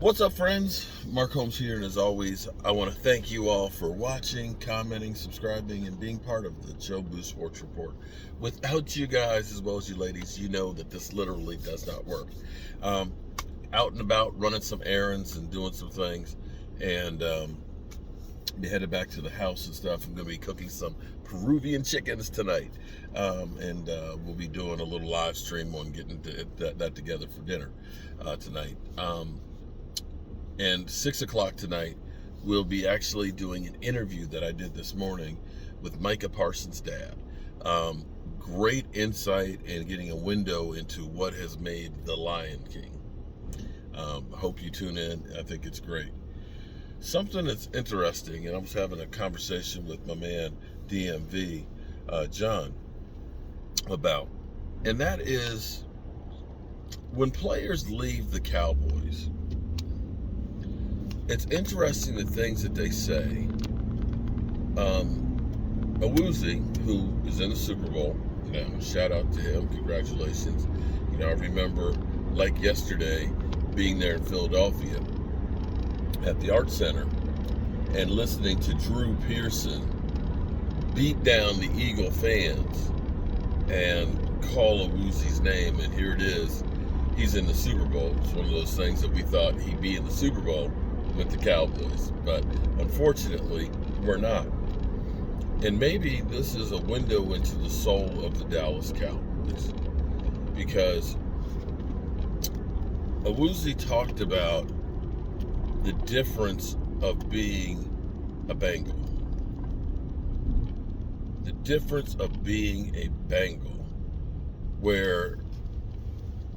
What's up, friends? Mark Holmes here, and as always, I want to thank you all for watching, commenting, subscribing, and being part of the Joe Boo Sports Report. Without you guys, as well as you ladies, you know that this literally does not work. Um, Out and about, running some errands and doing some things, and be headed back to the house and stuff. I'm going to be cooking some Peruvian chickens tonight, and we'll be doing a little live stream on getting that together for dinner tonight. And 6 o'clock tonight, we'll be actually doing an interview that I did this morning with Micah Parsons' dad. Great insight and getting a window into what has made The Lion King. Hope you tune in. I think it's great. Something that's interesting, and I was having a conversation with my man DMV, John, about, and that is when players leave the Cowboys, it's interesting the things that they say. Awuzie, who is in the Super Bowl now, shout out to him, congratulations. I remember like yesterday being there in Philadelphia at the Art Center and listening to Drew Pearson beat down the Eagle fans and call Awuzie's name, and here it is. He's in the Super Bowl. It's one of those things that we thought he'd be in the Super Bowl with the Cowboys, but unfortunately we're not. And maybe this is a window into the soul of the Dallas Cowboys, because Awuzie talked about the difference of being a Bengal. The difference of being a Bengal, where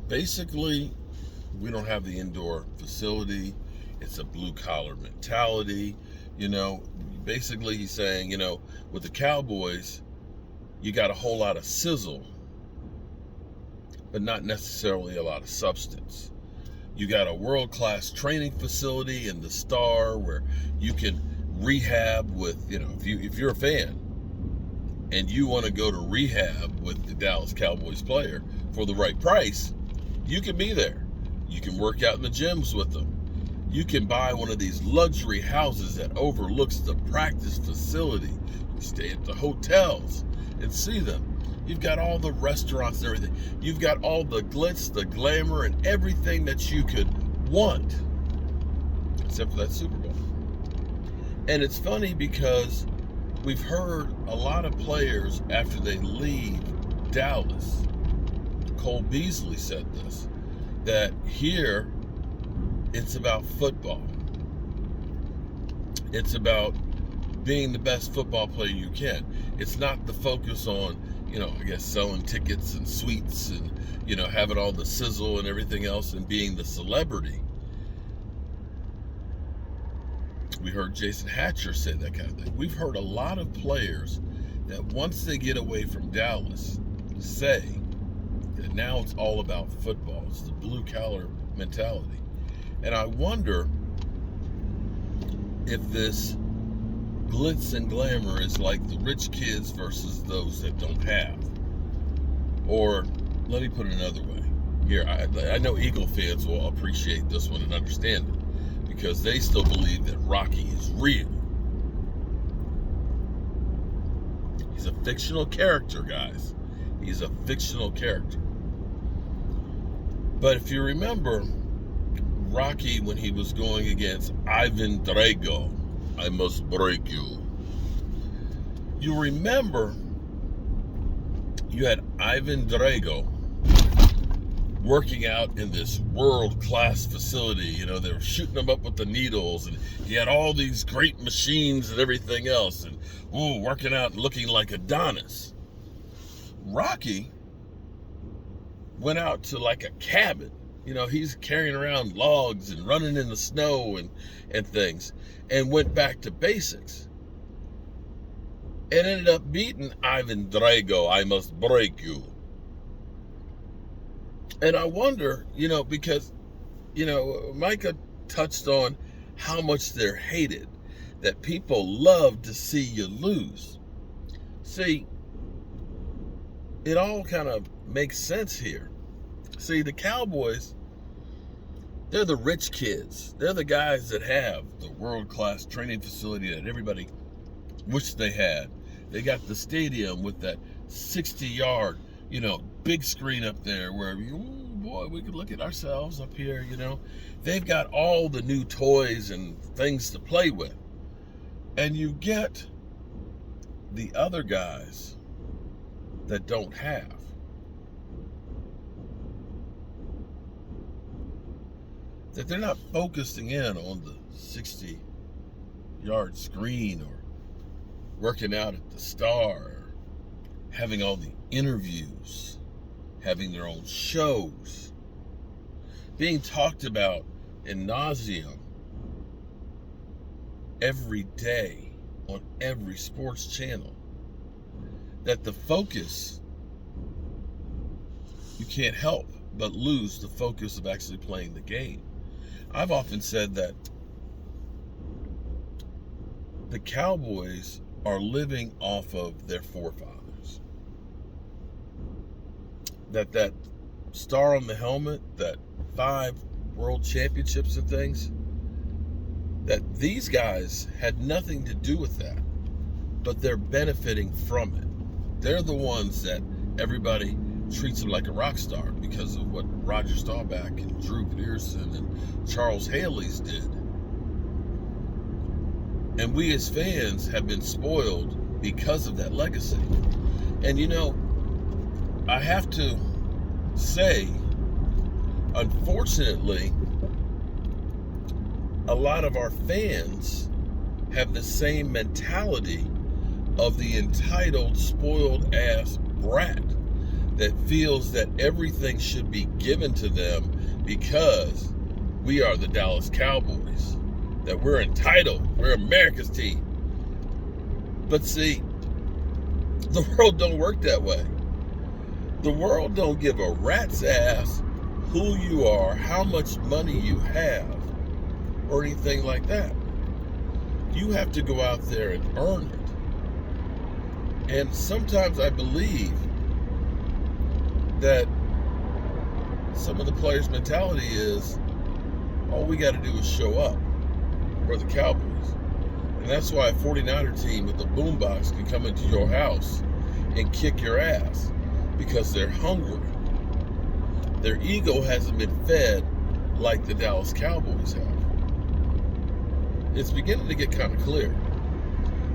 basically we don't have the indoor facility. It's a blue-collar mentality. Basically he's saying, with the Cowboys, you got a whole lot of sizzle, but not necessarily a lot of substance. You got a world-class training facility in the Star where you can rehab with, if you're a fan and you want to go to rehab with the Dallas Cowboys player for the right price, you can be there. You can work out in the gyms with them. You can buy one of these luxury houses that overlooks the practice facility. You stay at the hotels and see them. You've got all the restaurants and everything. You've got all the glitz, the glamour, and everything that you could want, except for that Super Bowl. And it's funny because we've heard a lot of players after they leave Dallas. Cole Beasley said this, that here it's about football. It's about being the best football player you can. It's not the focus on, selling tickets and suites and, having all the sizzle and everything else and being the celebrity. We heard Jason Hatcher say that kind of thing. We've heard a lot of players that once they get away from Dallas say that now it's all about football. It's the blue-collar mentality. And I wonder if this glitz and glamour is like the rich kids versus those that don't have. Or, let me put it another way. Here, I know Eagle fans will appreciate this one and understand it, because they still believe that Rocky is real. He's a fictional character, guys. He's a fictional character. But if you remember, Rocky, when he was going against Ivan Drago, I must break you. You remember you had Ivan Drago working out in this world-class facility. They were shooting him up with the needles, and he had all these great machines and everything else, and working out and looking like Adonis. Rocky went out to like a cabin. He's carrying around logs and running in the snow and things, and went back to basics. And ended up beating Ivan Drago, I must break you. And I wonder, because, Micah touched on how much they're hated, that people love to see you lose. See, it all kind of makes sense here. See, the Cowboys, They're the rich kids. They're the guys that have the world-class training facility that everybody wished they had. They got the stadium with that 60-yard, big screen up there where, boy, we could look at ourselves up here, They've got all the new toys and things to play with. And you get the other guys that don't have. That they're not focusing in on the 60-yard screen or working out at the Star, or having all the interviews, having their own shows, being talked about in nauseam every day on every sports channel. That the focus, you can't help but lose the focus of actually playing the game. I've often said that the Cowboys are living off of their forefathers. That star on the helmet, that 5 world championships and things, that these guys had nothing to do with that, but they're benefiting from it. They're the ones that everybody treats them like a rock star because of what Roger Staubach and Drew Pearson and Charles Haley's did. And we as fans have been spoiled because of that legacy. And I have to say, unfortunately, a lot of our fans have the same mentality of the entitled, spoiled ass brat that feels that everything should be given to them because we are the Dallas Cowboys, that we're entitled, we're America's team. But see, the world don't work that way. The world don't give a rat's ass who you are, how much money you have, or anything like that. You have to go out there and earn it. And sometimes I believe that some of the players' mentality is, all we got to do is show up. We're the Cowboys. And that's why a 49er team with a boombox can come into your house and kick your ass, because they're hungry. Their ego hasn't been fed like the Dallas Cowboys have. It's beginning to get kind of clear.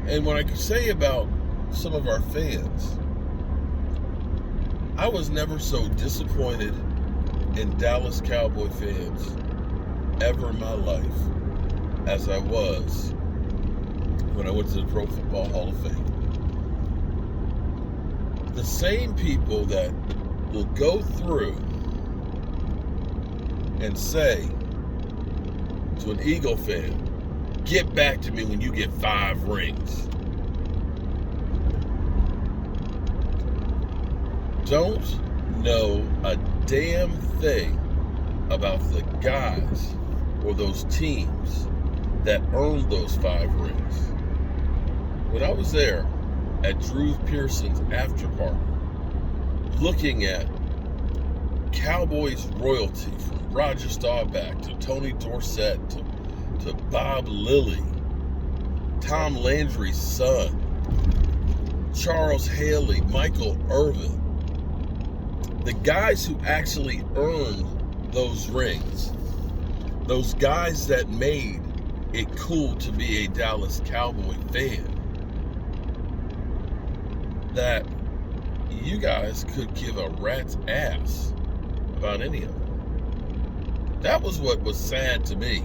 And when I could say about some of our fans, I was never so disappointed in Dallas Cowboy fans ever in my life as I was when I went to the Pro Football Hall of Fame. The same people that will go through and say to an Eagle fan, get back to me when you get 5 rings. Don't know a damn thing about the guys or those teams that earned those 5 rings. When I was there at Drew Pearson's after party, looking at Cowboys royalty from Roger Staubach to Tony Dorsett to Bob Lilly, Tom Landry's son, Charles Haley, Michael Irvin, the guys who actually earned those rings, those guys that made it cool to be a Dallas Cowboy fan, that you guys could give a rat's ass about any of it. That was what was sad to me,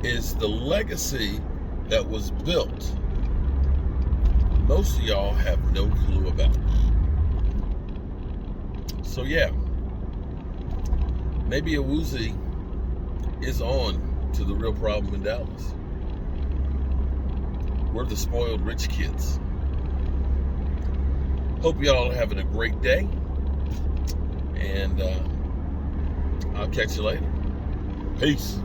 is the legacy that was built. Most of y'all have no clue about it. So yeah, maybe Awuzie is on to the real problem in Dallas. We're the spoiled rich kids. Hope y'all are having a great day, and I'll catch you later. Peace.